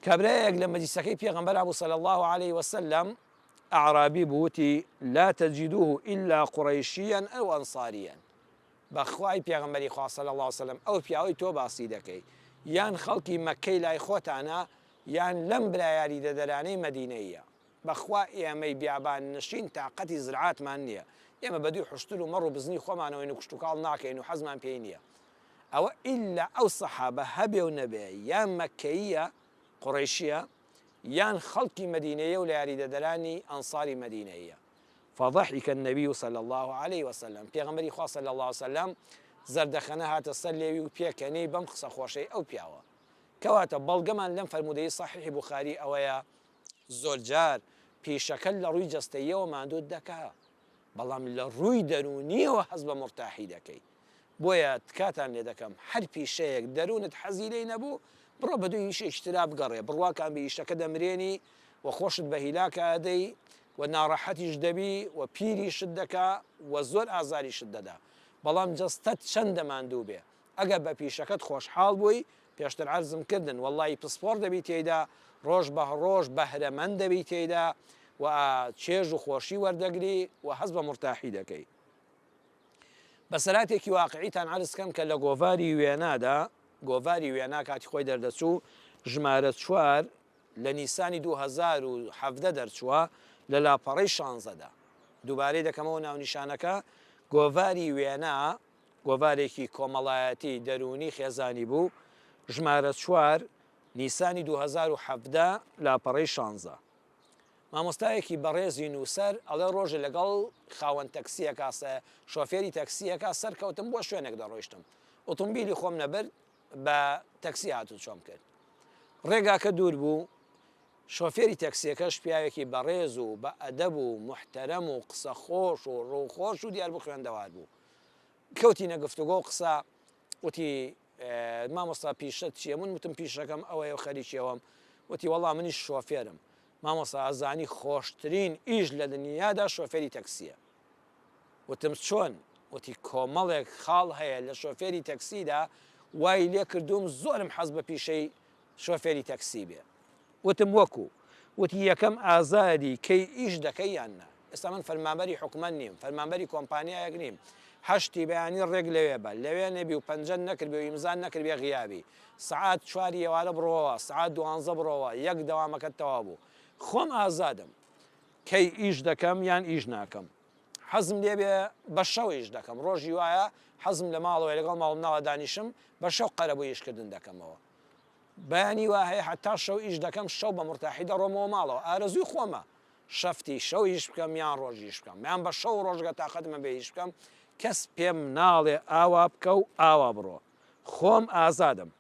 کابرایەک لە مەجلیسەکەی پێغەمبەر بوو صلی الله عليه وسلم ئەعرابی بووتی لا تجدوه إلا قريشيا أو أنصاريا بەخوای پێغەمبەری خوا صلی الله عليه وسلم ئەو پیاوەی تۆ باسی دەکەی یان خەڵکی مەکەی لای خۆتانە یان لەم برایاری دەدەرانەی مەدینەیە بەخوا ئێمەی بیابان نشین تااقەتی زرعاتمان نییە ئێمە بەدوی حشتر و مەڕ و بزنی خۆمانەوەی و کوشتتوکاڵ ناکەین و حەزمان پێی نییە ئەوە ئیلا ئەو سەحابە هەبێ و نەبێ یان مەکەیە قڕیشیە یان خەڵکی مەدینەیە و لە یاریدەدەرانی ئەنساری مەدینەیە فضحك النبي صلى الله عليه وسلم پیغمبری خوا صلی الله عليه وسلم زردەخەنە هاتە سەر لێوی و پێکەنەی بەم قسە خۆشەی ئەو پیاوە کەواتە بەڵگەمان لەم فەرمودەی صحیحی بوخاری ئەوەیە زۆر جار پیشەکە لە ڕووی جەستەییەوە ماندوود دەکا بەڵام لە ڕووی دەرونیەوە حەز بە مرتاحی دەکەی بۆیە تکاتان لێ دەکەم هەر پیشەیەک دەروونت حەزی لێی نەبوو بڕۆ بە دوی هیچ ئیشترا بگەڕێ بڕواکان بە ئیشەکە دەمرێنی و خۆشت بە هیلاکە ئەدەی و ناڕەحەتیش دەبی و پیریشت دەکا و زۆر ئازاریشت دەدا بەڵام جەستەت چەند دەماندوو بێ ئەگە بە پیشەکەت خۆشحاڵ بووی پێشتر عەرزم کردن وەڵڵی پسپۆر دەبی تێیدا ڕۆژ بە ڕۆژ بەهرەمەند دەبی تێیدا و چێژ و خۆشی وەردەگری و حەز بە مرتاحی دەکەی بەسەراتێکی واقعیتان عەرز کەم کە لە گۆڤاری وێنادا گۆڤاری وێنا کاتی خۆی دەردەچوو ژمارە 4 لە نیسانی 2017 دەرچووە لە لاپەڕەی 16دا دووبارەی دەکەمەوە ناونیشانەکە گۆڤاری وێنا گۆڤارێکی کۆمەڵایەتی دەرونی خێزانی بوو ژمارە 4 نیسانی 2017 لاپەڕەی 16 مامۆستایەکی بەڕێزی نووسەر ئەڵێ ڕۆژە لەگەڵ خاوەن تەکسیەکە شۆفێری تەکسیەکە سەرکەوتم بۆ شوێنێک دەڕۆیشتم ئۆتۆمبیلی خۆم نەبرد بە تەکسی هاتوو چۆم کرد ڕێگاکە دوور بوو شۆفێری تەکسیەکەش پیاوێکی بەڕێز و بە ئەدەب و محتەرەم و قسە خۆش و ڕووخۆش و دیار بوو خوێندەوار بوو کەوتی نەگفتوگۆ قسە وتی مامۆستا پیشەت چییە من وتم پیشەکەم ئەوەیە و خەریکیەوەم وتی وەڵام منیش شۆفێرم مامۆستا ئازانی خۆشترین ئیش لە دنیادا شۆفێری تەکسیە وتم چۆن وتی کۆمەڵێک خاڵ هەیە لە شۆفێری تەکسیدا وای لێ کردوم زۆرم حەز بە پیشەی شۆفێری تەکسی بێ وتم وەکو وتی یەکەم ئازادی کەی ئیش دەکەی یاننا ئێستا من فەرمانبەری حکومەت نیم فەرمانبەری کۆمپانیایەک نیم هەشتی بەیانی ڕێک لەوێ بە لەوێ نەبی و پەنجە نەکردبێ و ئیمزان نەکردبێ غیابی سعات 4 ئێوارە بڕۆوە سعات 12 بڕۆوە یەک دەوامەکەت تەوا بوو خۆم ئازادم کەی ئیش دەکەم یان ئیش ناکەم حەزم لێ بێ بە شەو ئیش دەکەم ڕۆژی وایە حەزم لە ماڵەوەی لەگەڵ ماڵم ناوە دانیشم بە شەو قەرە بۆ ئیشکردن دەکەمەوە بەیانی وا هەیە حتا شەو ئیش دەکەم شەو بە مرتاحی دەڕۆمەوە ماڵەوە ئارەزووی خۆمە شەفتی شەو ئیش بکەم یان ڕۆژیش بکەم یان بە شەو ڕۆژگە تاقەتمە بێ ئیش بکەم کەس پێم ناڵێ ئاوا بکە و ئاوا بڕۆ خۆم ئازادم